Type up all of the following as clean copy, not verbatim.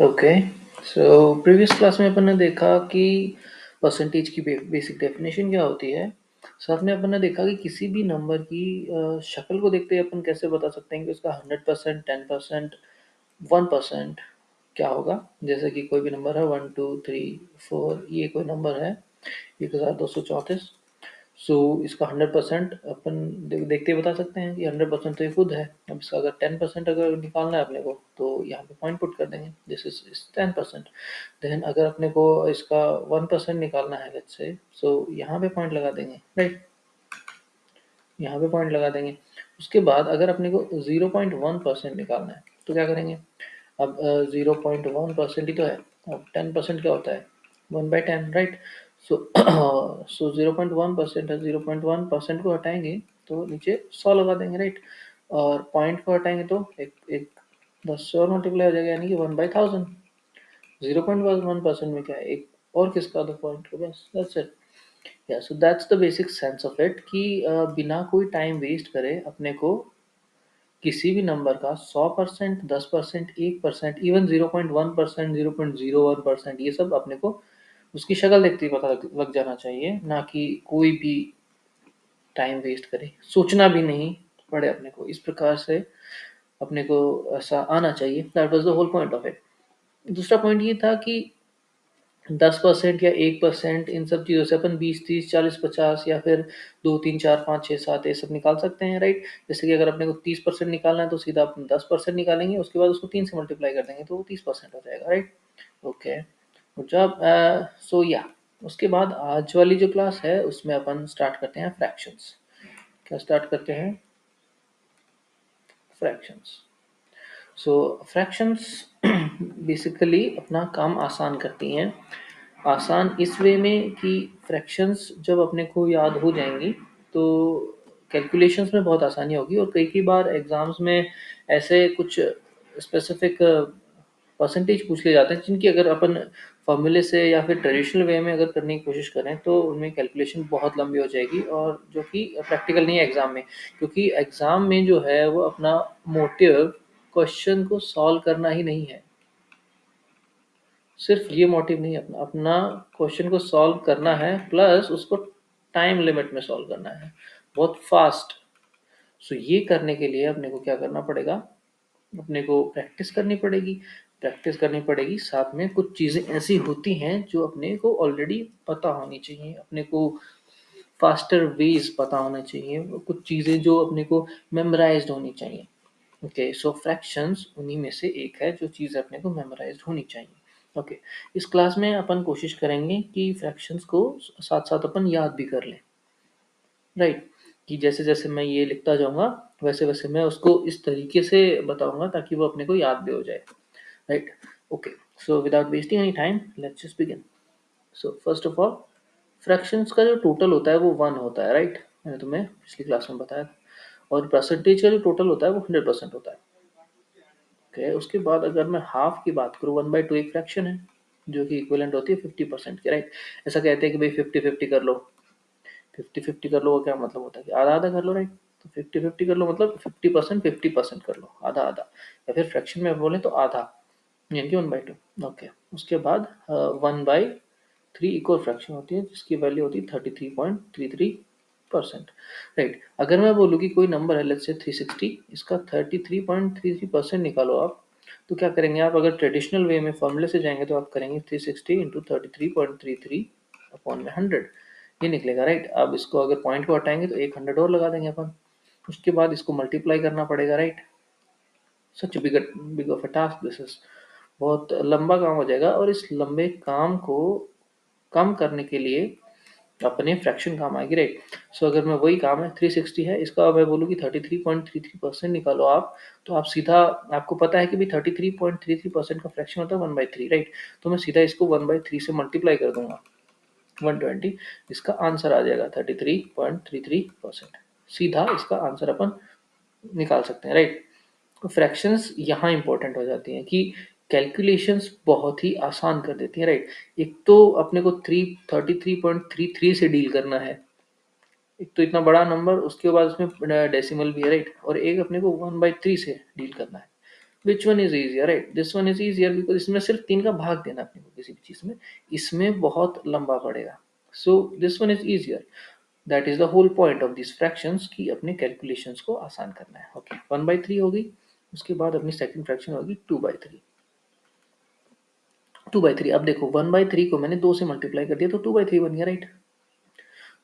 Okay. So previous class में अपन ने देखा कि परसेंटेज की बेसिक डेफिनेशन क्या होती है। साथ में अपन ने देखा कि किसी भी नंबर की शक्ल को देखते ही अपन कैसे बता सकते हैं कि उसका 100%, 10%, 1% क्या होगा। जैसे कि कोई भी नंबर है 1 2 3 4, ये कोई नंबर है 1234। सो इसका 100% अपन देखते ही बता सकते हैं कि 100% तो ये खुद है। अब इसका अगर 10% अगर निकालना है अपने को तो यहाँ पे पॉइंट पुट कर देंगे, दिस इज 10%। देन अगर अपने को इसका 1% निकालना है लेट्स से, सो यहाँ पे पॉइंट लगा देंगे, राइट। यहाँ पे पॉइंट लगा देंगे। उसके बाद अगर अपने को 0.1% निकालना है तो क्या करेंगे। अब 0.1% ही तो है। अब 10% क्या होता है 1/10, राइट। सो सो 0.1% है, 0.1% को हटाएंगे तो नीचे 100 लगा देंगे, राइट। और पॉइंट को हटाएंगे तो एक एक 10 से और मल्टीप्लाई हो जाएगा, यानी कि 1/1000। 0.1% में क्या है, एक और किसका दो पॉइंट को, बस दैट्स इट। या so that's the basic sense of it कि बिना कोई टाइम वेस्ट करे अपने को किसी भी नंबर का 100%, 10%, 1%, इवन 0.1%, 0.01%, ये सब अपने को उसकी शक्ल देखते ही पता लग जाना चाहिए, ना कि कोई भी टाइम वेस्ट करे, सोचना भी नहीं पड़े अपने को। इस प्रकार से अपने को ऐसा आना चाहिए। That was the whole point of it. दूसरा पॉइंट ये था कि 10% या 1%, इन सब चीज़ों से अपन 20, 30, 40, 50 या फिर 2, 3, 4, 5, 6, 7 ये सब निकाल सकते हैं, राइट। जैसे कि अगर अपने को 30% निकालना है तो सीधा अपन 10% निकालेंगे, उसके बाद उसको 3 से मल्टीप्लाई कर देंगे तो वो 30% हो जाएगा, right. Okay, good job. So या उसके बाद आज वाली जो क्लास है उसमें अपन स्टार्ट करते हैं फ्रैक्शंस। क्या स्टार्ट करते हैं, फ्रैक्शंस। सो फ्रैक्शंस बेसिकली अपना काम आसान करती हैं। आसान इस वे में कि फ्रैक्शंस जब अपने को याद हो जाएंगी तो कैलकुलेशंस में बहुत आसानी होगी। और कई बार एग्जाम्स में ऐसे कुछ स्पेसिफिक परसेंटेज पूछ लिए जाते हैं जिनकी अगर अपन फॉर्मूले से या फिर ट्रेडिशनल वे में अगर करने की कोशिश करें तो उनमें कैलकुलेशन बहुत लंबी हो जाएगी, और जो कि प्रैक्टिकल नहीं है एग्जाम में। क्योंकि एग्जाम में जो है वो अपना मोटिव क्वेश्चन को सॉल्व करना ही नहीं है। सिर्फ ये मोटिव नहीं, अपना अपना क्वेश्चन को सॉल्व करना है, प्लस उसको टाइम लिमिट में सॉल्व करना है, बहुत फास्ट। सो ये करने के लिए अपने को क्या करना पड़ेगा, अपने को प्रैक्टिस करनी पड़ेगी। प्रैक्टिस करनी पड़ेगी, साथ में कुछ चीज़ें ऐसी होती हैं जो अपने को ऑलरेडी पता होनी चाहिए, अपने को फास्टर वेज पता होना चाहिए, कुछ चीज़ें जो अपने को मेमोराइज्ड होनी चाहिए। ओके, सो फ्रैक्शंस उन्हीं में से एक है जो चीज़ अपने को मेमोराइज्ड होनी चाहिए। ओके, इस क्लास में अपन कोशिश करेंगे कि फ्रैक्शंस को साथ साथ अपन याद भी कर लें, राइट। कि जैसे जैसे मैं ये लिखता जाऊंगा वैसे वैसे मैं उसको इस तरीके से बताऊंगा ताकि वो अपने को याद भी हो जाए, right. Okay, so without wasting any time let's just begin. So first of all, fractions का जो टोटल होता है वो 1 होता है, राइट। मैंने तुम्हें पिछली क्लास में बताया था। और परसेंटेज का जो टोटल होता है वो 100% होता है। ओके, उसके बाद अगर मैं हाफ की बात करूँ, 1/2 एक फ्रैक्शन है जो कि इक्विवेलेंट होती है 50% के, राइट। ऐसा कहते हैं कि भाई 50-50 कर लो। 50-50 कर लो का क्या मतलब होता है कि आधा आधा कर लो, राइट। तो 50-50 कर लो मतलब 50%, 50% कर लो, आधा आधा। या फिर फ्रैक्शन में बोले तो आधा, यानी कि 1/2। ओके, उसके बाद 1/3 इक्वल फ्रैक्शन होती है जिसकी वैल्यू होती है 33.33%, राइट। अगर मैं बोलूँ कि कोई नंबर है लेट्स से 360, इसका 33.33% निकालो आप, तो क्या करेंगे आप, अगर ट्रेडिशनल वे में फॉर्मूले से जाएंगे तो आप करेंगे 360 इंटू 33.33 अपॉन में 100, ये निकलेगा, राइट। अब इसको अगर पॉइंट को हटाएंगे तो एक 100 और लगा देंगे अपन। उसके बाद इसको मल्टीप्लाई करना पड़ेगा, right. Such big of a task this is, बहुत लंबा काम हो जाएगा। और इस लंबे काम को कम करने के लिए अपने फ्रैक्शन काम आएगी, राइट। सो अगर मैं वही काम है 360 है, इसका मैं बोलूँ कि 33.33% निकालो आप, तो आप सीधा, आपको पता है कि भाई 33.33% का फ्रैक्शन होता है 1/3, राइट। तो मैं सीधा इसको 1/3 से मल्टीप्लाई कर दूंगा 120, इसका आंसर आ जाएगा 33.33%। सीधा इसका आंसर अपन निकाल सकते हैं, राइट। तो फ्रैक्शंस यहाँ इंपॉर्टेंट हो जाती हैं कि कैलकुलेशंस बहुत ही आसान कर देती हैं, राइट। एक तो अपने को 33.33 से डील करना है, एक तो इतना बड़ा नंबर, उसके बाद उसमें डेसिमल भी है, राइट। और एक अपने को 1/3 से डील करना है, which one is easier, right? This one is easier because इसमें सिर्फ 3 का भाग देना अपने को किसी भी चीज में, इसमें बहुत लंबा पड़ेगा। So this one is easier. That is the whole point of this fractions की अपने कैलकुलेशंस को आसान करना है। ओके, 1/3 हो गई। उसके बाद अपनी सेकंड फ्रैक्शन होगी 2/3। 2/3, अब देखो 1/3 को मैंने 2 से मल्टीप्लाई कर दिया तो 2/3 बन गया, राइट?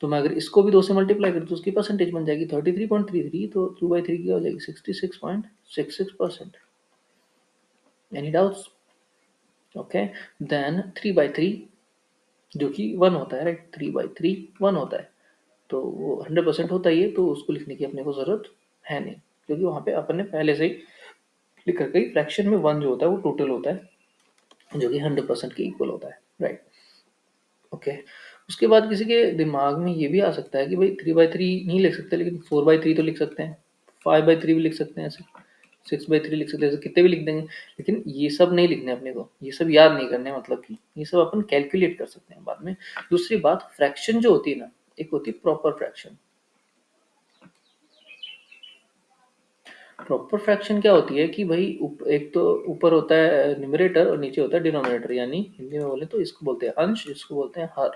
तो मैं अगर इसको भी 2 से मल्टीप्लाई करूँ तो उसकी परसेंटेज बन जाएगी 33.33, तो 2/3 की हो जाएगी 66.66%। Any doubts? ओके, देन 3/3 जो कि 1 होता है, राइट? 3/3 1 होता है, तो वो 100% होता ही है, तो उसको लिखने की अपने को ज़रूरत है नहीं, क्योंकि वहाँ पे अपन ने पहले से ही लिख रखा है फ्रैक्शन में 1 जो होता है वो टोटल होता है, जो कि 100% के इक्वल होता है, राइट? ओके। उसके बाद किसी के दिमाग में ये भी आ सकता है कि भाई 3/3 नहीं लिख सकते, लेकिन 4/3 तो लिख सकते हैं, 5/3 भी लिख सकते हैं, ऐसे 6/3 लिख सकते हैं, ऐसे कितने भी लिख देंगे। लेकिन ये सब नहीं लिखने अपने को, ये सब याद नहीं करने, मतलब कि ये सब अपन कैलकुलेट कर सकते हैं बाद में। दूसरी बात, फ्रैक्शन जो होती है ना, एक होती है प्रॉपर फ्रैक्शन। प्रॉपर फ्रैक्शन क्या होती है कि भाई एक तो ऊपर होता है न्यूमरेटर और नीचे होता है डिनोमिनेटर, यानी हिंदी में बोले तो इसको बोलते हैं अंश, इसको बोलते हैं हर,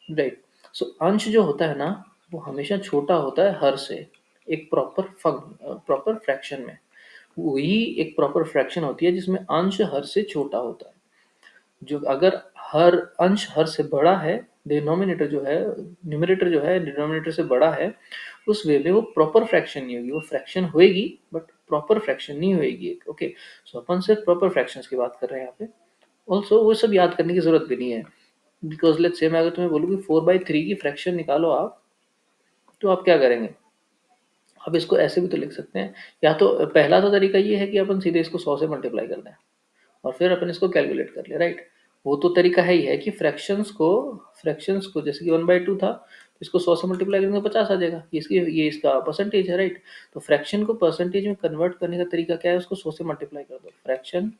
राइट? सो अंश जो होता है ना, वो हमेशा छोटा होता है हर से, एक प्रॉपर फ्रैक्शन में। वही एक प्रॉपर फ्रैक्शन होती है जिसमें अंश हर से छोटा होता है। जो अगर हर अंश हर से बड़ा है, डिनोमिनेटर जो है, न्यूमरेटर जो है डिनोमिनेटर से बड़ा है, उस वे में वो प्रॉपर फ्रैक्शन नहीं होगी, वो फ्रैक्शन होएगी बट प्रॉपर फ्रैक्शन नहीं होएगी। ओके, सो अपन सिर्फ प्रॉपर फ्रैक्शंस की बात कर रहे हैं यहाँ पे। ऑल्सो वो सब याद करने की जरूरत भी नहीं है, बिकॉज लेट्स से मैं अगर तुम्हें बोलूँ कि 4/3 की फ्रैक्शन निकालो आप, तो आप क्या करेंगे? आप इसको ऐसे भी तो लिख सकते हैं, या तो पहला तो तरीका ये है कि अपन सीधे इसको 100 से मल्टीप्लाई कर दें और फिर अपन इसको कैलकुलेट कर ले, राइट? वो तो तरीका है ही है कि फ्रैक्शंस को जैसे कि 1/2 था, तो इसको 100 से मल्टीप्लाई करेंगे 50 आ जाएगा, ये इसका परसेंटेज है, राइट? तो फ्रैक्शन को परसेंटेज में कन्वर्ट करने का तरीका क्या है? उसको 100 से मल्टीप्लाई कर दो, फ्रैक्शन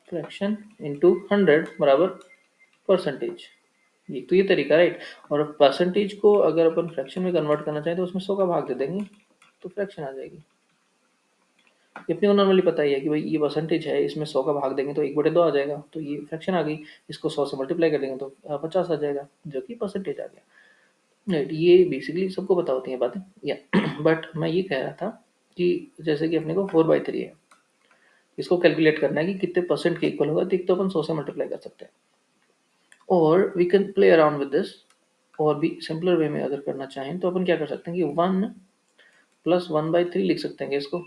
फ्रैक्शन इंटू 100 बराबर परसेंटेज। ये तरीका, राइट? और परसेंटेज को अगर अपन फ्रैक्शन में कन्वर्ट करना चाहें तो उसमें 100 का भाग दे देंगे, तो फ्रैक्शन आ जाएगी। ये अपने को नॉर्मली पता ही है कि भाई ये परसेंटेज है, इसमें 100 का भाग देंगे तो 1/2 आ जाएगा, तो ये फ्रैक्शन आ गई। इसको 100 से मल्टीप्लाई कर देंगे तो 50 आ जाएगा, जो कि परसेंटेज आ गया, राइट? ये बेसिकली सबको पता होती हैं बातें, या बट मैं ये कह रहा था कि जैसे कि अपने को 4/3 है, इसको कैलकुलेट करना है कि कितने परसेंट के इक्वल होगा, तो एक तो अपन 100 से मल्टीप्लाई कर सकते हैं, और we can play around with this. और भी सिंपलर वे में अगर करना चाहें तो अपन क्या कर सकते हैं कि 1 प्लस 1/3 लिख सकते हैं इसको,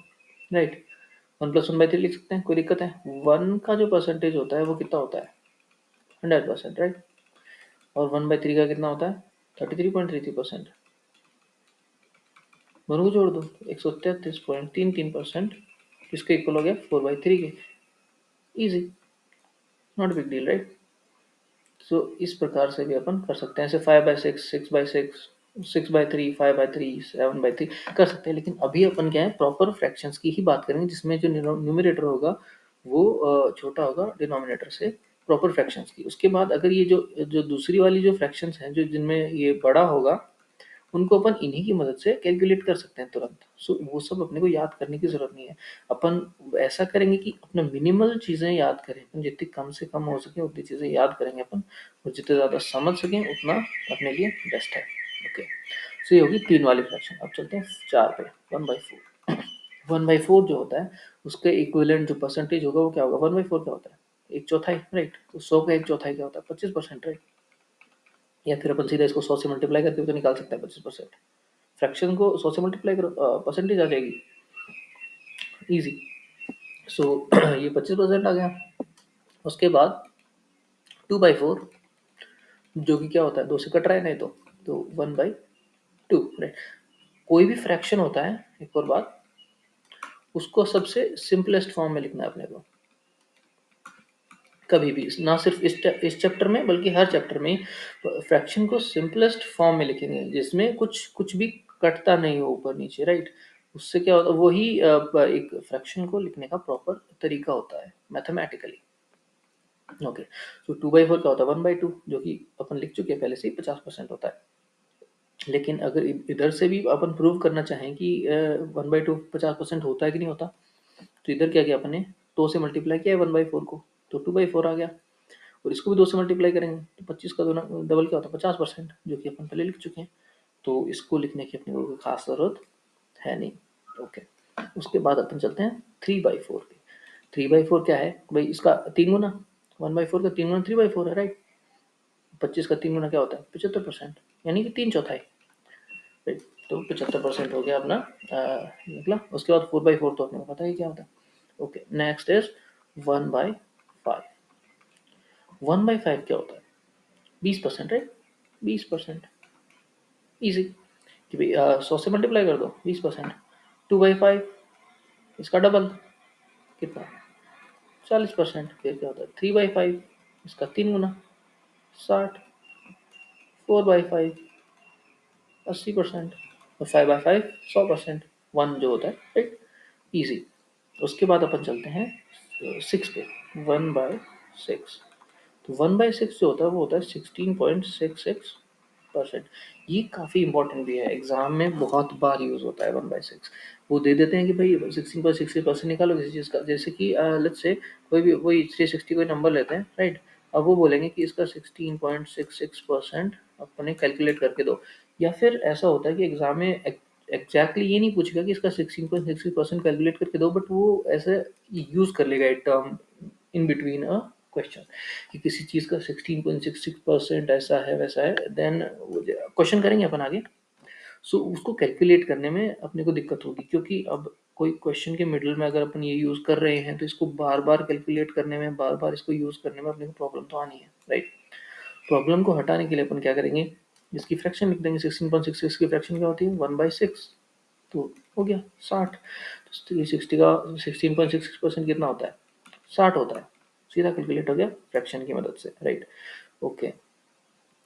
राइट? 1 + 1/3 लिख सकते हैं, कोई दिक्कत है? 1 का जो परसेंटेज होता है वो कितना होता है? 100%, राइट? और 1/3 का कितना होता है? 33.33%। दोनों को जोड़ दो, 133.33%, किसके इक्वल हो गया? 4/3 के। Easy, not big deal, right? So इस प्रकार से भी अपन कर सकते हैं, ऐसे 5/6, 6/6, 6/3, 5/3, 7/3 कर सकते हैं। लेकिन अभी अपन क्या है, प्रॉपर फ्रैक्शंस की ही बात करेंगे, जिसमें जो न्यूमरेटर होगा वो छोटा होगा डिनोमिनेटर से, प्रॉपर फ्रैक्शंस की। उसके बाद अगर ये जो जो दूसरी वाली जो फ्रैक्शंस हैं, जो जिनमें ये बड़ा होगा, उनको अपन इन्हीं की मदद से कैलकुलेट कर सकते हैं तुरंत। सो वो सब अपने को याद करने की ज़रूरत नहीं है। अपन ऐसा करेंगे कि अपना मिनिमल चीज़ें याद करें, अपन जितनी कम से कम हो सके उतनी चीज़ें याद करेंगे अपन, और जितने ज़्यादा समझ सकें उतना अपने लिए बेस्ट है। ओके, सो ये होगी 3 वाली फ्रैक्शन। अब चलते हैं 4 पे, 1/4। 1/4 जो होता है उसके इक्विवेलेंट जो परसेंटेज होगा वो क्या होगा? 1/4 क्या होता है? 1/4, राइट? तो 100 का 1/4 क्या होता है? 25%, राइट? या फिर अपन सीधा इसको 100 से मल्टीप्लाई करके भी तो निकाल सकते हैं 25%। फ्रैक्शन को 100 से मल्टीप्लाई करो, परसेंटेज आ जाएगी, इजी। सो ये 25% आ गया। उसके बाद 2/4, जो कि क्या होता है? 2 से कट रहा है नहीं तो 1/2, राइट? कोई भी फ्रैक्शन होता है, एक और बात, उसको सबसे सिंपलेस्ट फॉर्म में लिखना है अपने को, कभी भी ना, सिर्फ इस चैप्टर में बल्कि हर चैप्टर में फ्रैक्शन को सिंपलेस्ट फॉर्म में लिखेंगे, जिसमें कुछ कुछ भी कटता नहीं हो ऊपर नीचे, राइट? उससे क्या होता है, वही एक फ्रैक्शन को लिखने का प्रॉपर तरीका होता है मैथमेटिकली। ओके, तो 2/4 क्या होता है? 1/2, जो कि अपन लिख चुके हैं पहले से ही, 50% होता है। लेकिन अगर इधर से भी अपन प्रूव करना चाहें कि 1/2 50% होता है कि नहीं होता, तो इधर क्या किया अपन ने, 2 से मल्टीप्लाई किया है 1/4 को, तो 2/4 आ गया। और इसको भी 2 से मल्टीप्लाई करेंगे तो 25 का दोना डबल क्या होता है 50%, जो कि अपन पहले लिख चुके हैं। तो इसको लिखने की अपने को कोई खास ज़रूरत है नहीं। ओके, उसके बाद अपन चलते हैं 3/4 पे। 3/4 क्या है भाई, इसका 3 गुना, 1/4 का 3 गुना 3/4 है, राइट। 25 का 3 गुना क्या होता है 75%, यानी कि 3/4, राइट। तो 75% हो गया अपना निकला। उसके बाद 4/4 तो अपने को पता ही क्या होता है। Okay, next is 1/5। 1/5 क्या होता है 20%, राइट। 20% इजी, कि भाई 100 से मल्टीप्लाई कर दो 20%। 2/5 इसका डबल कितना 40%। फिर क्या होता है 3/5 इसका 3 गुना 60। 4/5 80%। और 5/5 100%। 1 जो होता है, राइट, इजी। उसके बाद अपन चलते हैं 6 पे। 1/6। तो 1/6 जो होता है वो होता है 16.66%। ये काफ़ी इंपॉर्टेंट भी है, एग्जाम में बहुत बार यूज़ होता है 1/6। वो दे देते हैं कि भाई 16.66% निकालो किसी चीज़ का, जैसे कि लेट्स से कोई भी वही 360 कोई नंबर लेते हैं, राइट। अब वो बोलेंगे कि इसका 16.66% अपने कैलकुलेट करके दो। या फिर ऐसा होता है कि एग्जाम में एग्जैक्टली ये नहीं पूछेगा कि इसका 16.66% कैलकुलेट करके दो, बट वो ऐसे यूज़ कर लेगा एक term in between a question, कि किसी चीज़ का 16.66% ऐसा है वैसा है, देन क्वेश्चन करेंगे अपन आगे। सो उसको कैलकुलेट करने में अपने को दिक्कत होगी, क्योंकि अब कोई क्वेश्चन के मिडिल में अगर अपन ये यूज़ कर रहे हैं तो इसको बार बार कैलकुलेट करने में, बार बार इसको यूज़ करने में अपने को प्रॉब्लम तो आनी है, राइट। प्रॉब्लम को हटाने के लिए अपन क्या करेंगे, इसकी फ्रैक्शन लिख देंगे। 16.66 की फ्रैक्शन क्या होती है 1/6, तो हो गया 60। तो 360 का 16.66% कितना होता है 60 होता है। सीधा कैलकुलेट हो गया फ्रैक्शन की मदद से, राइट। ओके,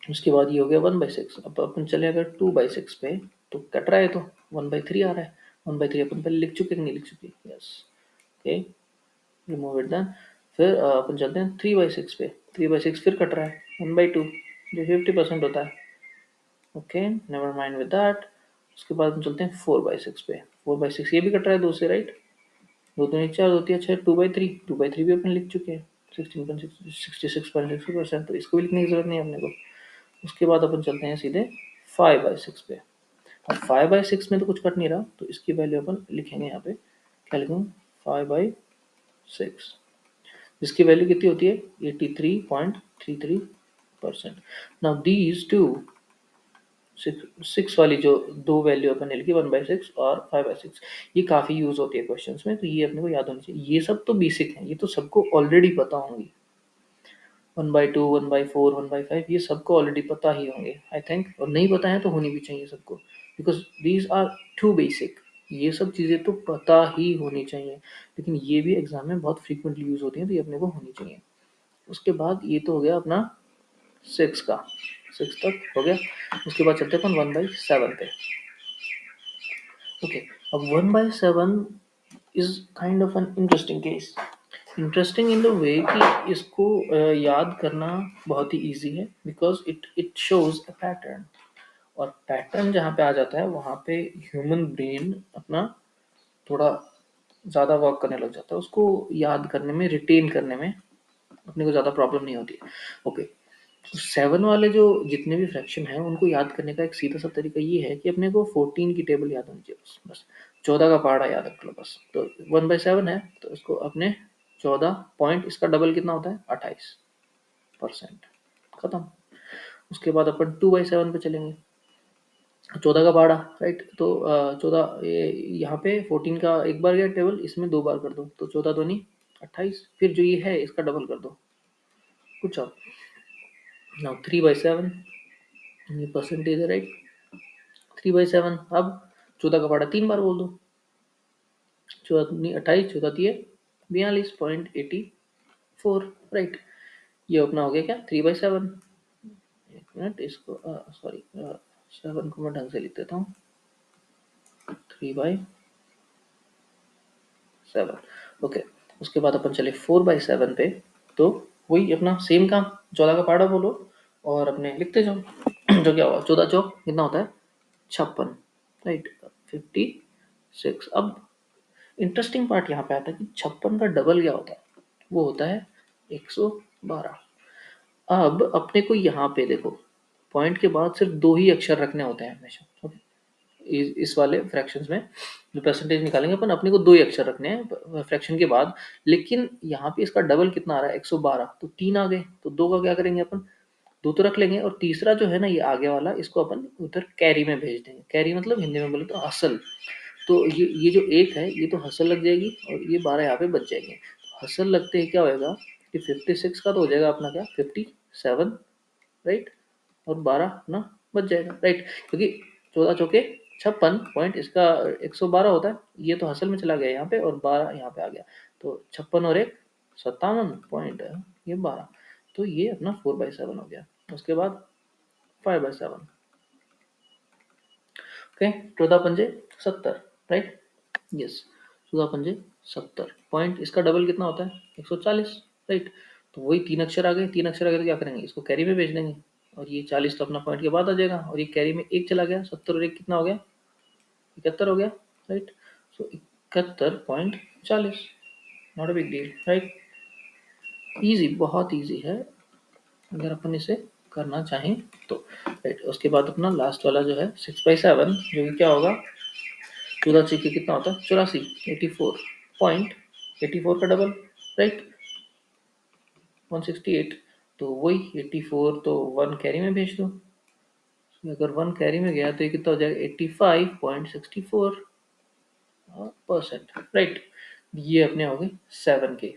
उसके बाद ये हो गया 1/6। अब अपन चले अगर 2/6 पे, तो कट रहा है तो 1/3 आ रहा है। 1/3 अपन पहले लिख चुके नहीं लिख चुके, yes. Okay, remove it then. फिर अपन चलते हैं 3/6 पे। 3/6 फिर कट रहा है 1/2, जो 50% होता है। Okay, never mind with that. उसके बाद हम चलते हैं 4/6 पे। 4/6 ये भी कट रहा है 2 से, राइट। 2 दूनी 4 होती है 6। 2/3, 2/3 भी अपन लिख चुके हैं 66.60%, तो इसको भी लिखने की जरूरत नहीं है अपने को। उसके बाद अपन चलते हैं सीधे 5/6 पे। अब 5/6 में तो कुछ कट नहीं रहा, तो इसकी वैल्यू अपन लिखेंगे यहाँ पे। क्या लिखूंगा 5/6, जिसकी वैल्यू कितनी होती है 83.33%। नाउ दीज टू 6 वाली जो दो वैल्यू अपन ने लिखी 1/6 और 5/6, ये काफ़ी यूज़ होती है क्वेश्चंस में, तो ये अपने को याद होनी चाहिए। ये सब तो बेसिक है, ये तो सबको ऑलरेडी पता होंगी। 1/2, 1/4, 1/5 ये सबको ऑलरेडी पता ही होंगे आई थिंक, और नहीं पता है तो होनी भी चाहिए सबको, because these are too basic. ये सब चीज़ें तो पता ही होनी चाहिए, लेकिन ये भी एग्जाम में बहुत फ्रीक्वेंटली यूज़ होती हैं, तो ये अपने को होनी चाहिए। उसके बाद ये तो हो गया अपना 6 का, 6 तक हो गया। उसके बाद चलते हैं अपन 1/7 पे। ओके, अब 1/7 is kind of an interesting case. Interesting in the way कि इसको याद करना बहुत ही इजी है, because it it shows a pattern. और पैटर्न जहाँ पे आ जाता है वहाँ पे ह्यूमन ब्रेन अपना थोड़ा ज़्यादा वर्क करने लग जाता है, उसको याद करने में, रिटेन करने में अपने को ज़्यादा प्रॉब्लम नहीं होती है। ओके, तो 7 वाले जो जितने भी फ्रैक्शन हैं उनको याद करने का एक सीधा सा तरीका ये है कि अपने को 14 की टेबल याद होनी चाहिए, बस 14 का पहाड़ा याद रख लो बस। तो 1/7 है तो इसको अपने 14 पॉइंट, इसका डबल कितना होता है 28%, खत्म। उसके बाद अपन 2/7 पे चलेंगे। 14 का पहाड़ा, राइट। तो 14 यहाँ पे 14 का एक बार गया टेबल, इसमें 2 बार कर दो, तो 14 दूनी 28। फिर जो ये है इसका डबल कर दो, कुछ और। नाउ 3/7, ये परसेंटेज है, राइट। 3/7, अब 14 का पहाड़ा 3 बार बोल दो, 14 दूनी 28, 14 तिये 42.84, राइट। ये अपना हो गया क्या 3/7। एक मिनट, इसको सॉरी 7 को मैं ढंग से लिख देता हूँ, 3/7। ओके, उसके बाद अपन चले 4/7 पे। तो वही अपना सेम काम, 14 का पहाड़ा बोलो और अपने लिखते जाओ। जो क्या हुआ 14 चौक कितना होता है 56, राइट। 56। अब इंटरेस्टिंग पार्ट यहाँ पे आता है कि 56 का डबल क्या होता है, वो होता है 112। अब अपने को यहाँ पे देखो, पॉइंट के बाद सिर्फ 2 ही अक्षर रखने होते हैं हमेशा, ओके। इस वाले फ्रैक्शंस में जो परसेंटेज निकालेंगे अपन, अपने को 2 ही अक्षर रखने हैं फ्रैक्शन के बाद। लेकिन यहाँ पे इसका डबल कितना आ रहा है, 112, तो 3 आ गए, तो 2 का क्या करेंगे अपन, 2 तो रख लेंगे, और तीसरा जो है ना ये आगे वाला, इसको अपन उधर कैरी में भेज देंगे। कैरी मतलब हिंदी में बोले तो असल। तो ये जो 1 है ये तो हसल लग जाएगी, और ये 12 यहाँ पे बच जाएंगे। हसल लगते ही क्या होएगा कि 56 का तो हो जाएगा अपना क्या, 57, राइट, और 12 अपना बच जाएगा, राइट, क्योंकि 14 चौके 56 पॉइंट, इसका 112 होता है, ये तो हसल में चला गया यहाँ पे, और 12 यहाँ पे आ गया, तो 56 और 1 57 पॉइंट, ये 12, तो ये अपना 4/7 हो गया। उसके बाद 5/7, ओके। 14 पंजे 70, राइट, यस, 14 पंजे 70 पॉइंट, इसका डबल कितना होता है, 140, राइट। तो वही 3 अक्षर आ गए, 3 अक्षर आ गए तो क्या करेंगे, इसको कैरी में भेज देंगे, और ये 40 तो अपना पॉइंट के बाद आ जाएगा, और ये कैरी में 1 चला गया, 70 और 1 कितना हो गया, 71 हो गया, right. So 71.40, not a big deal, right, easy, बहुत ईजी है अगर अपन इसे करना चाहें तो, राइट। उसके बाद अपना लास्ट वाला जो है 6/7, जो कि क्या होगा, 14 चौके कितना होता है, 84, 84 का डबल, राइट, 168, तो वही 84, तो 1 कैरी में भेज दो, अगर 1 कैरी में गया तो ये कितना हो जाएगा, 85.64%, राइट। ये अपने हो गए 7 के।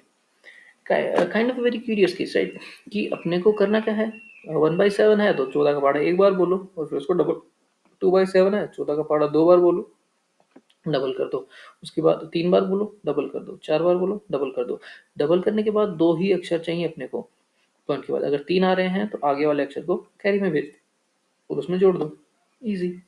Kind of very curious case, right, कि अपने को करना क्या है, 1/7 है तो 14 का पहाड़ा एक बार बोलो, और फिर उसको डबल, 2/7 है, 14 का पहाड़ा 2 बार बोलो, डबल कर दो, उसके बाद 3 बार बोलो, डबल कर दो, 4 बार बोलो, डबल कर दो। डबल करने के बाद 2 ही अक्षर चाहिए अपने को पॉइंट के बाद, अगर 3 आ रहे हैं तो आगे वाले अक्षर को कैरी में भेज दो और उसमें जोड़ दो, इजी।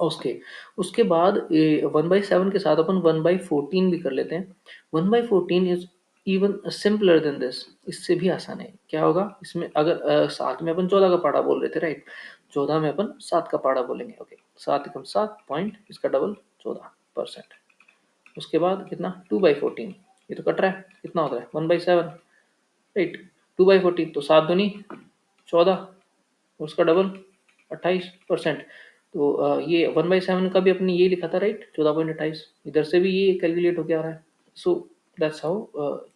उसके उसके बाद 1/7 के साथ अपन 1/14 भी कर लेते हैं। 1/14 is even simpler than this, इससे भी आसान है। क्या होगा इसमें, अगर 7 में अपन 14 का पाड़ा बोल रहे थे, राइट, 14 में अपन 7 का पाड़ा बोलेंगे, ओके। 7 एकम 7 पॉइंट, इसका डबल 14%। उसके बाद कितना, 2/14, ये तो कट रहा है, कितना होता है 1/7, राइट, 2/14, तो 7 दूनी 14, उसका डबल 28%। तो ये 1/7 का भी अपने ये लिखा था, राइट, 14.28, इधर से भी ये कैलकुलेट होके आ रहा है। So that's how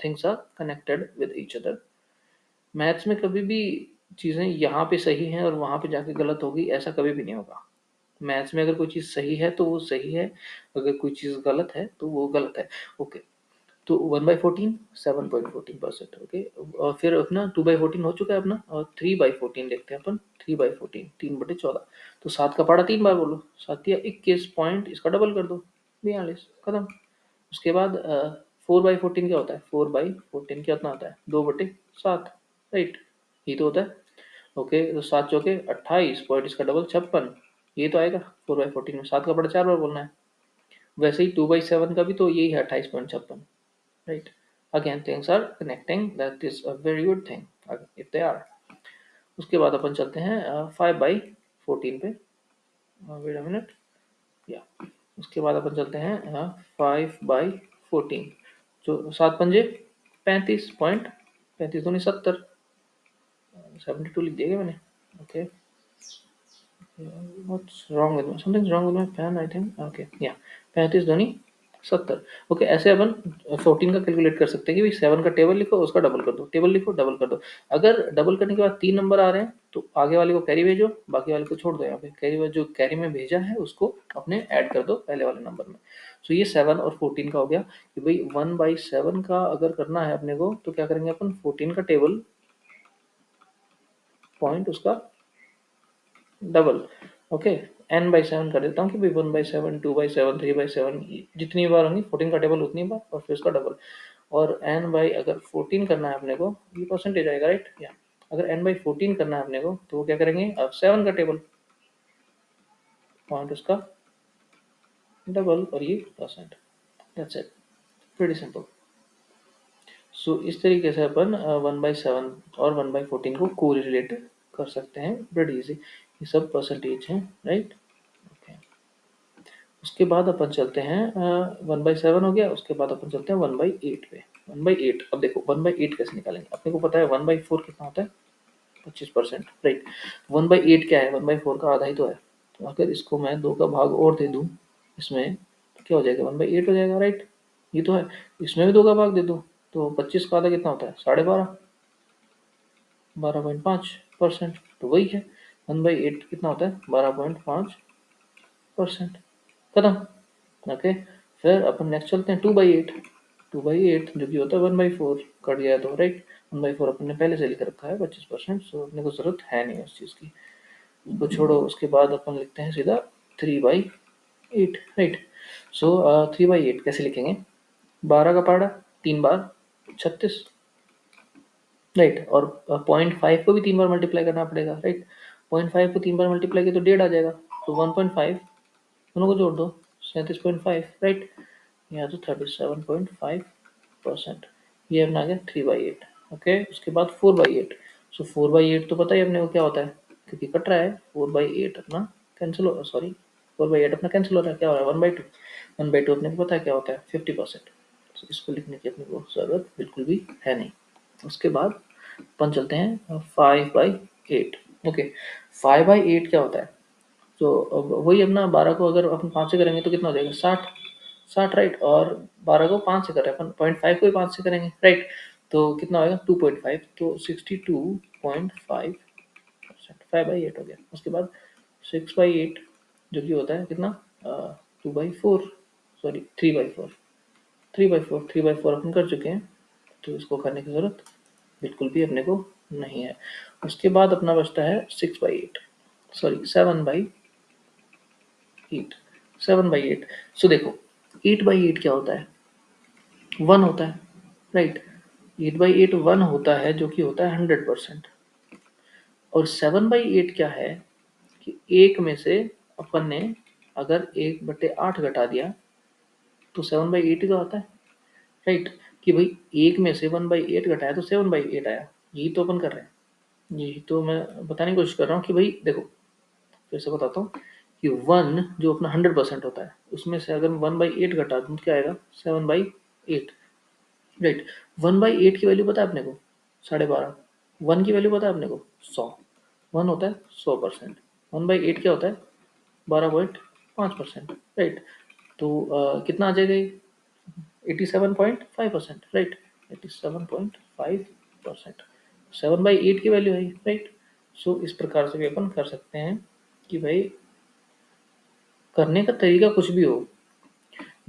things are connected with each other. Maths में कभी भी चीज़ें यहाँ पे सही हैं और वहाँ पे जाके गलत होगी, ऐसा कभी भी नहीं होगा। मैथ्स में अगर कोई चीज़ सही है तो वो सही है, अगर कोई चीज़ गलत है तो वो गलत है, ओके। तो 1/14 7.14%, ओके। और फिर अपना 2/14 हो चुका है अपना, और 3/14 देखते हैं अपन, 3/14 3/14, तो 7 का पहाड़ा 3 बार बोलो, 7 या 21 पॉइंट, इसका डबल कर दो, 42, खत्म। उसके बाद 4/14 क्या होता है, 4/14 क्या कितना होता है, 2/7, राइट, ये तो होता है, ओके। तो 7 चौके 28 पॉइंट, इसका डबल 56, ये तो आएगा 4/14 में, 7 का पहाड़ा 4 बार बोलना है। वैसे ही 2/7 का भी तो यही है 28.56, right, again things are connecting, that is a very good thing if they are। उसके बाद अपन चलते हैं 5/14 पे, वेट अ मिनट, या उसके बाद अपन चलते हैं 5/14, जो 7 पंजे 35 पॉइंट, 35 दूनी 70, 72 लिख दिया मैंने, okay. What's wrong with me? Something's wrong with my pen, I think. Okay, yeah, 35 दूनी 70, ओके। ऐसे अपन 14 का कैलकुलेट कर सकते हैं कि भाई 7 का टेबल लिखो, उसका डबल कर दो, टेबल लिखो, डबल कर दो। अगर डबल करने के बाद 3 नंबर आ रहे हैं तो आगे वाले को कैरी भेजो, बाकी वाले को छोड़ दो, यहाँ पे कैरी जो कैरी में भेजा है उसको अपने ऐड कर दो पहले वाले नंबर में। सो ये 7 और 14 का हो गया कि भाई 1/7 का अगर करना है अपने को तो क्या करेंगे अपन, 14 का टेबल पॉइंट उसका डबल, ओके। n/7 कर देता हूँ कि भाई 1/7 2/7 3/7, जितनी बार होंगी 14 का टेबल उतनी बार, और फिर उसका डबल। और अगर 14 करना है अपने को, ये परसेंटेज आएगा, राइट, या अगर n/14 करना है अपने को तो वो क्या करेंगे, अब 7 का टेबल पॉइंट उसका डबल, और ये percent, that's it, pretty simple. So इस तरीके से अपन 1/7 और 1/14 को कोरिलेट कर सकते हैं, प्रीटी इजी। ये सब परसेंटेज हैं, राइट, ओके। उसके बाद अपन चलते हैं 1/7 हो गया। उसके बाद अपन चलते हैं 1/8 पे। 1/8, अब देखो 1/8 कैसे निकालेंगे। अपने को पता है 1/4 कितना होता है, 25%, राइट। 1/8 क्या है, 1/4 का आधा ही तो है। तो अगर इसको मैं 2 का भाग और दे दूं इसमें, तो क्या हो जाएगा, 1/8 हो जाएगा, राइट। ये तो है। इसमें भी 2 का भाग दे दूं तो 25 का आधा कितना होता है, 12.5, 12.5%। तो वही है, 1/8 कितना होता है, 12.5%। खत्म। ओके। फिर अपन नेक्स्ट चलते हैं 2/8। 2/8 जो कि होता है 1/4, कट गया तो, राइट। 1/4 अपन ने पहले से लिख रखा है 25%, सो अपने को जरूरत है नहीं उस चीज़ की, उसको छोड़ो। उसके बाद अपन लिखते हैं सीधा 3/8, राइट। सो 3/8 कैसे लिखेंगे, 12 का पारा 3 बार 36, राइट। और 0.5 को भी 3 बार मल्टीप्लाई करना पड़ेगा, राइट। 0.5 को 3 बार मल्टीप्लाई किया तो 1.5 आ जाएगा। तो 1.5 दोनों को जोड़ दो, 37.5, राइट। या तो 37.5%। ये अपना आ गया 3/8। ओके। उसके बाद 4/8। सो 4/8 तो पता ही अपने को क्या होता है, क्योंकि कट रहा है। 4/8 अपना कैंसिल हो, सॉरी, 4/8 अपना कैंसिल हो रहा है, क्या हो रहा है, 1/2। 1/2 अपने को पता है क्या होता है, 50%। तो इसको लिखने की अपने को जरूरत बिल्कुल भी है नहीं। उसके बाद अपन चलते हैं 5/8। ओके। 5/8 क्या होता है, तो अब वही अपना 12 को अगर अपन 5 से करेंगे तो कितना हो जाएगा, 60। 60, राइट। और 12 को 5 से कर रहे हैं अपन, 0.5 को भी 5 से करेंगे, राइट। तो कितना होगा, 2.5, तो 62.5%, 5/8 हो गया। उसके बाद 6/8 जो कि होता है कितना, 2/4, सॉरी 3/4। 3/4 अपन कर चुके हैं, तो इसको करने की ज़रूरत बिल्कुल भी अपने को नहीं है। उसके बाद अपना बचता है 6/8, सॉरी 7/8। 7/8। सो देखो 8/8 क्या होता है, 1 होता है, राइट। 8/8 1 होता है, जो कि होता है 100%। और 7/8 क्या है कि एक में से अपन ने अगर 1/8 घटा दिया तो 7/8 का होता है, राइट। कि भाई एक में से 1/8 घटाया तो 7/8 आया। यही तो अपन कर रहे हैं, यही तो मैं बताने की कोशिश कर रहा हूँ कि भाई देखो, फिर से बताता हूँ कि 1 जो अपना 100% होता है, उसमें से अगर 1/8 घटा दूँ तो क्या आएगा, 7/8, राइट। 1/8 की वैल्यू पता है अपने को, 12.5। 1 की वैल्यू पता है अपने को, 100। 1 होता है 100%, 1/8 क्या होता है, 12.5%, राइट। तो कितना आ जाएगा ये, 87.5%, राइट। 87.5%, 7/8 की वैल्यू है, राइट। सो इस प्रकार से भी अपन कर सकते हैं कि भाई करने का तरीका कुछ भी हो,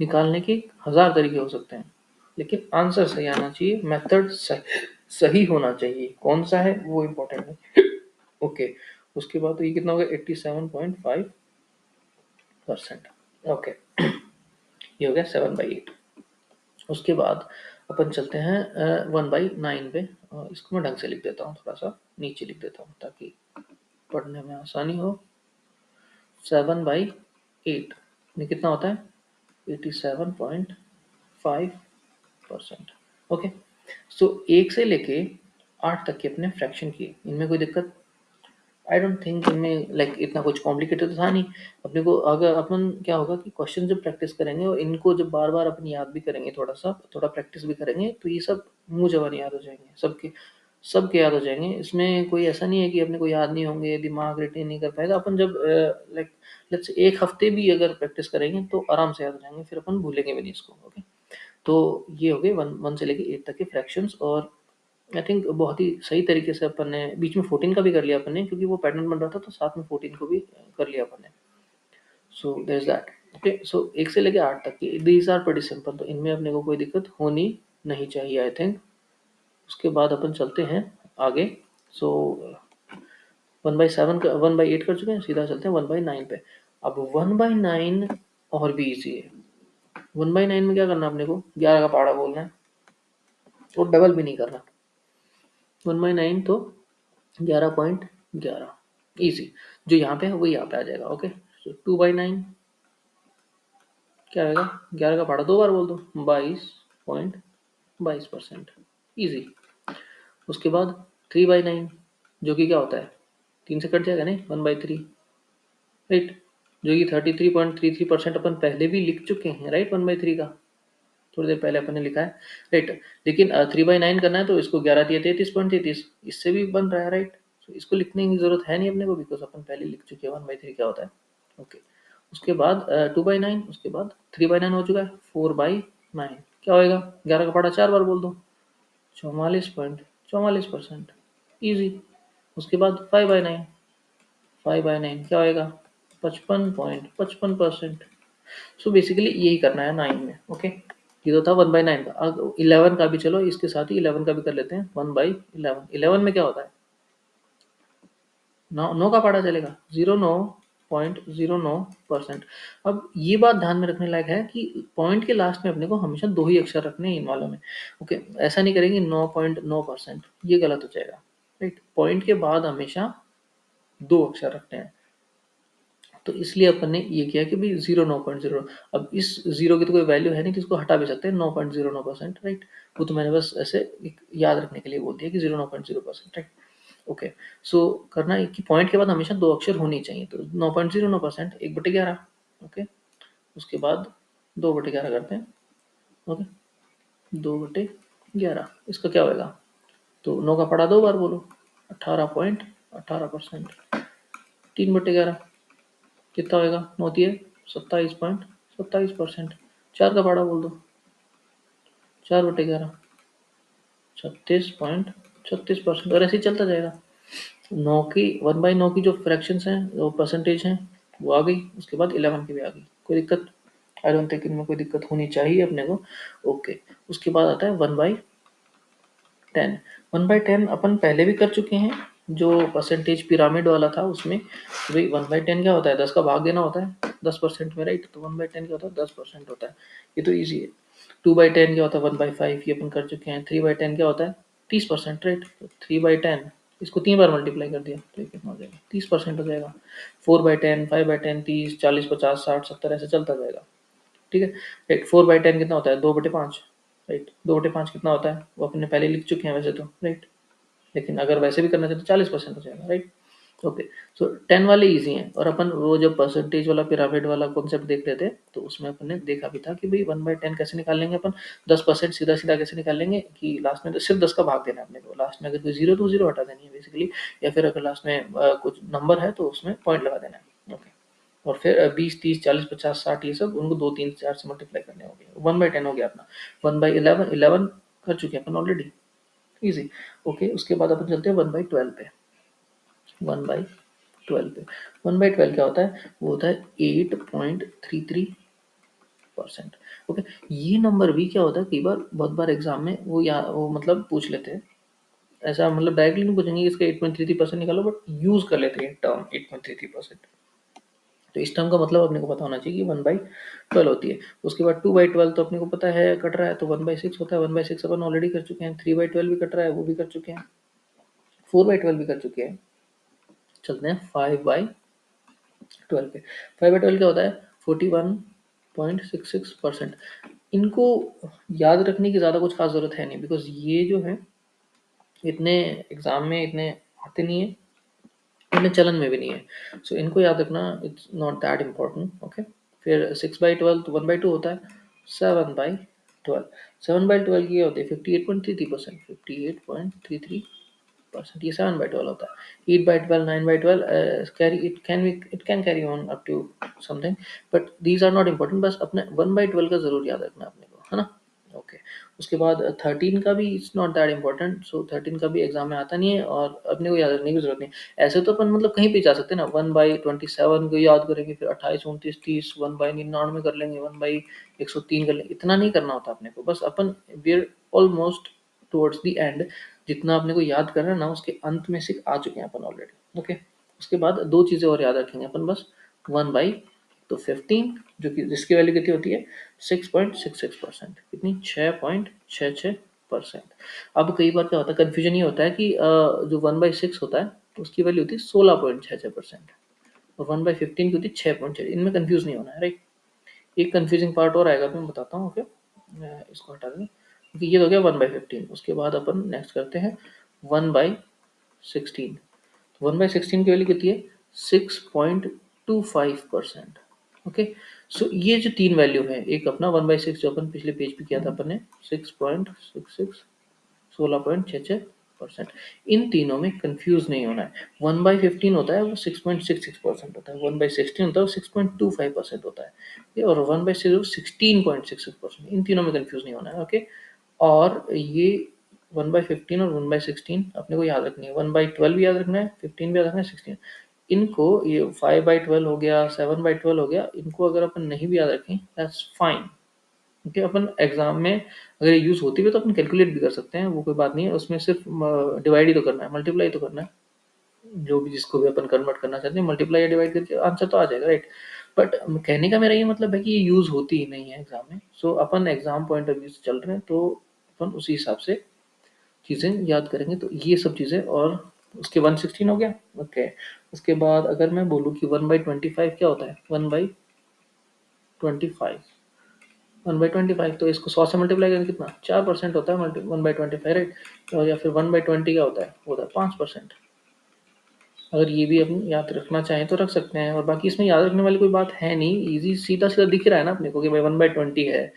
निकालने के 1000 तरीके हो सकते हैं, लेकिन आंसर सही आना चाहिए, मेथड सही होना चाहिए। कौन सा है वो इम्पोर्टेंट है। ओके। उसके बाद तो ये कितना हो गया, 87.5%। ओके। ये हो गया 7/8। उसके बाद अपन चलते हैं 1/9 पे। इसको मैं ढंग से लिख देता हूँ, थोड़ा सा नीचे लिख देता हूँ ताकि पढ़ने में आसानी हो। 7/8 ये कितना होता है, 87.5%। ओके। सो 1 से लेके 8 तक के अपने फ्रैक्शन किए, इनमें कोई दिक्कत, आई डोंट थिंक इनमें लाइक इतना कुछ कॉम्प्लिकेटेड तो था नहीं। अपने को अगर अपन क्या होगा कि क्वेश्चन जब प्रैक्टिस करेंगे और इनको जब बार बार अपन याद भी करेंगे, थोड़ा सा थोड़ा प्रैक्टिस भी करेंगे, तो ये सब मुंह जबान याद हो जाएंगे, सबके याद हो जाएंगे। इसमें कोई ऐसा नहीं है कि अपने को याद नहीं होंगे, दिमाग रिटेन नहीं कर पाएगा। अपन जब लाइक लेट्स 1 हफ्ते भी अगर प्रैक्टिस करेंगे तो आराम से याद हो जाएंगे, फिर अपन भूलेंगे भी नहीं इसको। ओके। तो ये हो गए 1 से लेके 8 तक के फ्रैक्शंस। और आई थिंक बहुत ही सही तरीके से अपन ने बीच में 14 का भी कर लिया अपन ने, क्योंकि वो पैटर्न बन रहा था, तो साथ में 14 को भी कर लिया अपन ने। So there is that. Okay. So 1 से लेके 8 तक की दीज आर प्रीटी सिंपल, तो इनमें अपने को कोई दिक्कत होनी नहीं चाहिए, आई थिंक। उसके बाद अपन चलते हैं आगे। सो 1/7 का 1/8 कर चुके हैं, सीधा चलते हैं 1/9 पे। अब 1/9 और भी इजी है। 1/9 में क्या करना है अपने को, 11 का पहाड़ा बोलना है और डबल भी नहीं करना। 1/9 तो 11.11, इजी। जो यहाँ पे है वो यहाँ पे आ जाएगा। ओके। सो 2/9 क्या आएगा, 11 का पहाड़ा 2 बार बोल दो, 22.22%, इजी। उसके बाद 3/9 जो कि क्या होता है, 3 से कट जाएगा नहीं, 1/3, राइट। जो कि 33.33% अपन पहले भी लिख चुके हैं, राइट, 1/3 का थोड़ी देर पहले अपन ने लिखा है, राइट। लेकिन 3/9 करना है तो इसको 11 दिया 33.33, इससे भी बन रहा है, राइट। तो इसको लिखने की जरूरत है नहीं अपने को, बिकॉज अपन पहले लिख चुके हैं 1/3 क्या होता है। ओके, उसके बाद 2/9, उसके बाद 3/9 हो चुका है, 4/9 क्या होएगा, 11 का पढ़ा 4 बार बोल दो, 44.44%, ईजी। उसके बाद 5/9, 5/9 क्या होएगा, 55.55%। सो बेसिकली यही करना है 9 में, ओके। ये तो था 1/9 का। अब 11 का भी, चलो इसके साथ ही 11 का भी कर लेते हैं, 1/11। 11 में क्या होता है, 9 का पढ़ा चलेगा, 0.09%। अब ये बात ध्यान में रखने लायक है कि पॉइंट के लास्ट में अपने को हमेशा 2 ही अक्षर रखने हैं इन वालों में, ओके। ऐसा नहीं करेंगे 9.9%, ये गलत हो जाएगा, राइट। पॉइंट के बाद हमेशा 2 अक्षर रखते हैं, तो इसलिए अपन ने ये किया कि भाई 0.9%। अब इस 0 की तो कोई वैल्यू है नहीं, तो इसको हटा भी सकते हैं, 9.09%, राइट। वो तो मैंने बस ऐसे एक याद रखने के लिए बोल दिया कि 0.9%, राइट। ओके, सो करना है कि पॉइंट के बाद हमेशा 2 अक्षर होनी चाहिए, तो 9.09% 1/11, ओके। उसके बाद 2/11 करते हैं, ओके, 2/11 इसका क्या होएगा, तो 9 का पढ़ा 2 बार बोलो, 18.18%, 3/11 कितना होएगा, 9 है 27.27%। 4 का पढ़ा बोल दो, 4/11 36.36%, और ऐसे ही चलता जाएगा। 9 की 1/9 की जो फ्रैक्शंस हैं, जो परसेंटेज हैं, वो आ गई। उसके बाद 11 की भी आ गई, कोई दिक्कत, आई डोंट थिंक इनमें कोई दिक्कत होनी चाहिए अपने को, ओके। उसके बाद आता है 1/10। 1/10 अपन पहले भी कर चुके हैं, जो परसेंटेज पिरामिड वाला था उसमें। भाई 1/10 क्या होता है, 10 का भाग देना होता है 10% में, राइट। तो 1/10 क्या होता है, 10% होता है, ये तो ईजी है। 2/10 क्या होता है, 1/5, ये अपन कर चुके हैं। 3/10 क्या होता है, 30%, राइट। तो 3/10 इसको 3 बार मल्टीप्लाई कर दिया तो ये कितना हो जाएगा, 30% हो जाएगा। 4/10, 5/10, 30, 40, 50, 60, 70 ऐसे चलता जाएगा, ठीक है, राइट। 4/10 कितना होता है, 2/5, राइट। 2/5 कितना होता है, वो अपने पहले लिख चुके हैं वैसे तो, राइट। लेकिन अगर वैसे भी करना चाहे तो 40% हो जाएगा, राइट। ओके, सो 10 वाले इजी हैं। और अपन वो जब परसेंटेज वाला पिरामिड वाला कॉन्सेप्ट देख रहे थे, तो उसमें अपन ने देखा भी था कि भाई 1/10 कैसे निकाल लेंगे अपन, 10% सीधा सीधा कैसे निकाल लेंगे, कि लास्ट में तो सिर्फ 10 का भाग देना है अपने को, लास्ट में अगर कोई जीरो तो जीरो हटा देनी है बेसिकली, या फिर अगर लास्ट में कुछ नंबर है तो उसमें पॉइंट लगा देना है, ओके। और फिर 20, 30, 40, 50, 60 ये सब उनको 2, 3, 4 से मल्टीप्लाई करने होंगे। 1/10 हो गया अपना। 1/11, 11 कर चुके हैं अपन ऑलरेडी, इजी, ओके। उसके बाद अपन चलते हैं 1/12 पे। 1/12 पे 1/12 क्या होता है, वो होता है 8.33%, ओके। ये नंबर भी क्या होता है, कई बार बहुत बार एग्जाम में वो मतलब पूछ लेते हैं, ऐसा मतलब डायरेक्टली नहीं पूछेंगे इसका 8.33% निकालो, बट यूज कर लेते हैं टर्म 8.33%। तो इस टर्म का मतलब अपने को पता होना चाहिए कि 1/12 होती है। उसके बाद 2/12 तो अपने को पता है कट रहा है, तो 1/6 होता है। 1/6 अपन ऑलरेडी कर चुके हैं। 3/12 भी कट रहा है, वो भी कर चुके हैं। 4/12 भी कर चुके हैं। चलते हैं 5/12 पे। 5/12 क्या होता है, 41.66%। इनको याद रखने की ज़्यादा कुछ खास ज़रूरत है नहीं, बिकॉज ये जो है इतने एग्जाम में इतने आते नहीं है, इतने चलन में भी नहीं है। सो इनको याद रखना, it's not that important, okay. फिर 6/12 तो 1/2 होता है। 7/12, 7/12 की होती है 58.33%, 58.33%, ये 7/12 होता है। 8/12, 9/12 carry, it can carry on up to something, but these are not important. बस अपने 1/12 का जरूर याद रखना अपने को, है ना, ओके। उसके बाद 13 का भी इट्स नॉट दैट इम्पोर्टेंट, सो 13 का भी एग्जाम में आता नहीं है और अपने को याद रखने की जरूरत नहीं। ऐसे तो अपन मतलब कहीं पे जा सकते हैं ना, 1/27 को याद करेंगे, फिर 28, 29, 30, 1/99 कर लेंगे, 1/103 कर लेंगे, इतना नहीं करना होता अपने को। बस अपन were almost towards the end, जितना अपने को याद करना है ना, उसके अंत में से आ चुके हैं अपन ऑलरेडी, ओके। उसके बाद दो चीज़ें और याद रखेंगे अपन बस, 1 तो 15, जो कि जिसकी वैल्यू कितनी होती है, 6.66%, कितनी, 6.66%। अब कई बार क्या होता है, कन्फ्यूजन ये होता है कि जो 1/6 होता है उसकी वैल्यू होती है 16.66%, और 1/15 की होती है 6.6। इनमें कंफ्यूज नहीं होना है, राइट। एक कंफ्यूजिंग पार्ट और आएगा, तो मैं बताता हूँ, ओके। मैं इसको हटा देंगे, क्योंकि ये हो गया 1/15। उसके बाद अपन नेक्स्ट करते हैं 1/16। 1/16 की वैल्यू कितनी है, 6.66, 6.25%। ओके, सो ये जो 3 वैल्यू है, एक अपना 1/6 जो अपन पिछले पेज पे किया था अपन ने 6.66 16.66%। इन तीनों में कंफ्यूज नहीं होना है। 1/15 होता है वो 6.66% होता है, 1/16 होता है वो 6.25% होता है, और 1/6 16.66%। इन तीनों में कंफ्यूज नहीं होना है। ओके, और ये 1/15 और 1/16 अपने को याद रखनी है। 1/12 भी याद रखना है, 15 भी याद रखना है, 16। इनको ये 5/12 हो गया, 7/12 हो गया, इनको अगर अपन नहीं भी याद रखें that's fine. Okay, upon exam में अगर ये यूज होती है तो अपन कैलकुलेट भी कर सकते हैं, वो कोई बात नहीं है। उसमें सिर्फ डिवाइड ही तो करना है, मल्टीप्लाई तो करना है। जो भी जिसको भी अपन कन्वर्ट करना चाहते हैं, मल्टीप्लाई या डिवाइड करके आंसर तो आ जाएगा, राइट। बट कहने का मेरा ये मतलब है कि ये यूज होती ही नहीं है एग्जाम में। सो अपन एग्जाम पॉइंट ऑफ व्यू से चल रहे हैं तो अपन उसी हिसाब से चीज़ें याद करेंगे। तो ये सब चीज़ें, और उसके 116 हो गया। ओके, उसके बाद अगर मैं बोलूँ कि 1/25 क्या होता है, 1/25 1/25, तो इसको 100 से मल्टीप्लाई करें कितना 4% होता है, मल्टी 1/25, राइट। और या फिर 1/20 क्या होता है, वो होता है 5%। अगर ये भी अपन याद रखना चाहें तो रख सकते हैं, और बाकी इसमें याद रखने वाली कोई बात है नहीं, इजी सीधा सीधा दिख रहा है ना अपने को कि भाई 1/20 है,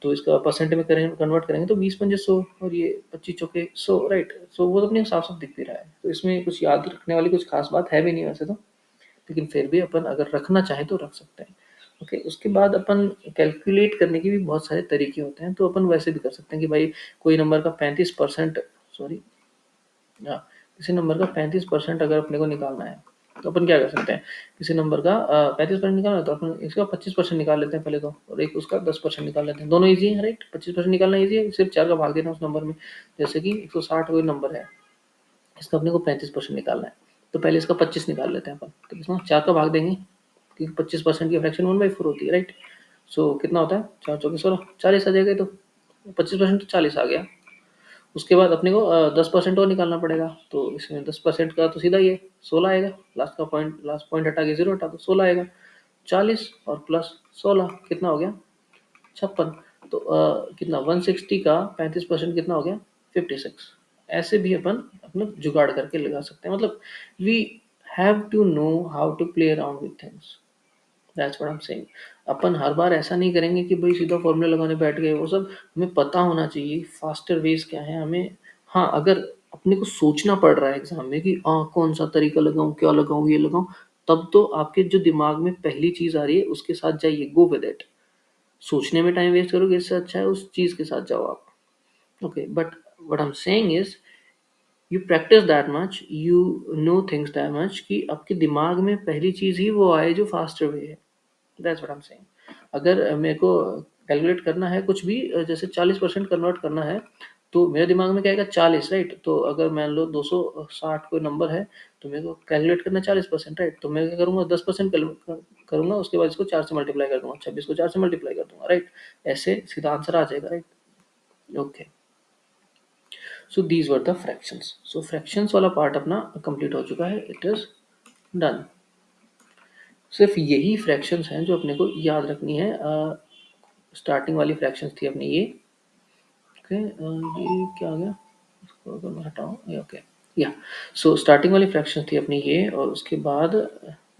तो इसका परसेंट में करें कन्वर्ट करेंगे तो 20 पंजे 100, और ये 25 चौके 100, राइट। सो वो तो अपने साफ साफ दिख भी रहा है, तो इसमें कुछ याद रखने वाली कुछ खास बात है भी नहीं वैसे तो, लेकिन फिर भी अपन अगर रखना चाहें तो रख सकते हैं। ओके, उसके बाद अपन कैलकुलेट करने के भी बहुत सारे तरीके होते हैं, तो अपन वैसे भी कर सकते हैं कि भाई कोई नंबर का 35%, सॉरी, हाँ, किसी नंबर का 35% अगर अपने को निकालना है तो अपन क्या कर सकते हैं। किसी नंबर का 35% निकालना है तो अपन इसका 25% निकाल लेते हैं पहले तो, और एक उसका 10% निकाल लेते हैं। दोनों ईजी है, राइट। 25% निकालना ईजी है, सिर्फ 4 का भाग देना उस नंबर में। जैसे कि 160 कोई नंबर है, इसका अपने को 35% निकालना है, तो पहले इसका 25 निकाल लेते हैं अपन। तो इसमें 4 का भाग देंगे, क्योंकि 25% की फ्रैक्शन 1/4 होती है, राइट। सो कितना होता है, 4 चौके 16, 40 आ जाएगा। तो 25% तो 40 आ गया। उसके बाद अपने को 10% और निकालना पड़ेगा, तो इसमें 10% का तो सीधा ही है 16 आएगा। लास्ट पॉइंट हटा के 0 हटा दो, 16 आएगा। 40 और प्लस 16 कितना हो गया, 56। तो कितना 160 का 35% कितना हो गया, 56। ऐसे भी अपन अपना जुगाड़ करके लगा सकते हैं। मतलब we have to know how to play around with things, that's what I am saying. अपन हर बार ऐसा नहीं करेंगे कि भाई सीधा फॉर्मूला लगाने बैठ गए, वो सब हमें पता होना चाहिए फास्टर वेज क्या है हमें। हाँ, अगर अपने को सोचना पड़ रहा है एग्जाम में कि कौन सा तरीका लगाऊं, क्या लगाऊं, ये लगाऊं, तब तो आपके जो दिमाग में पहली चीज आ रही है उसके साथ जाइए, गो विद इट। सोचने में टाइम वेस्ट करोगे, इससे अच्छा है उस चीज के साथ जाओ आप। Okay, but what I am saying is you practice that much, you know things that much कि आपके दिमाग में पहली चीज ही वो आए जो फास्टर वे है। That's what I am saying. अगर मेरे को कैलकुलेट करना है कुछ भी, जैसे 40% कन्वर्ट करना है, तो मेरे दिमाग में क्या आएगा, 40, राइट। तो अगर मान लो 260 कोई नंबर है, तो मेरे को कैलकुलेट करना है 40%, राइट। तो मैं क्या करूँगा, 10% करूँगा, उसके बाद इसको 4 से मल्टीप्लाई कर दूंगा, 26 को 4 से मल्टीप्लाई कर दूंगा, राइट। ऐसे सीधा आंसर आ जाएगा, right. Okay, so these were the fractions. So fractions वाला पार्ट अपना कंप्लीट हो चुका है, इट इज डन। सिर्फ यही फ्रैक्शंस हैं जो अपने को याद रखनी है। स्टार्टिंग वाली फ्रैक्शंस थी अपनी ये। ओके, ये क्या आ गया, इसको अगर मैं हटाऊँ, ये ओके, या। सो स्टार्टिंग वाली फ्रैक्शंस थी अपनी ये, और उसके बाद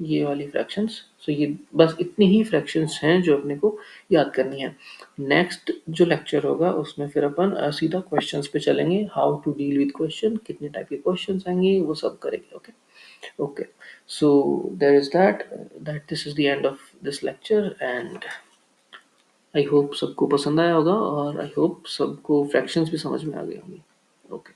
ये वाली फ्रैक्शंस। सो ये बस इतनी ही फ्रैक्शंस हैं जो अपने को याद करनी है। नेक्स्ट जो लेक्चर होगा उसमें फिर अपन सीधा क्वेश्चंस पे चलेंगे, how to deal with question, कितने टाइप के क्वेश्चंस आएंगे, वो सब करेंगे। Okay, okay, so there is that this is the end of this lecture, and I hope सबको पसंद आया होगा, और आई होप सबको फ्रैक्शंस भी समझ में आ गए होंगे। ओके।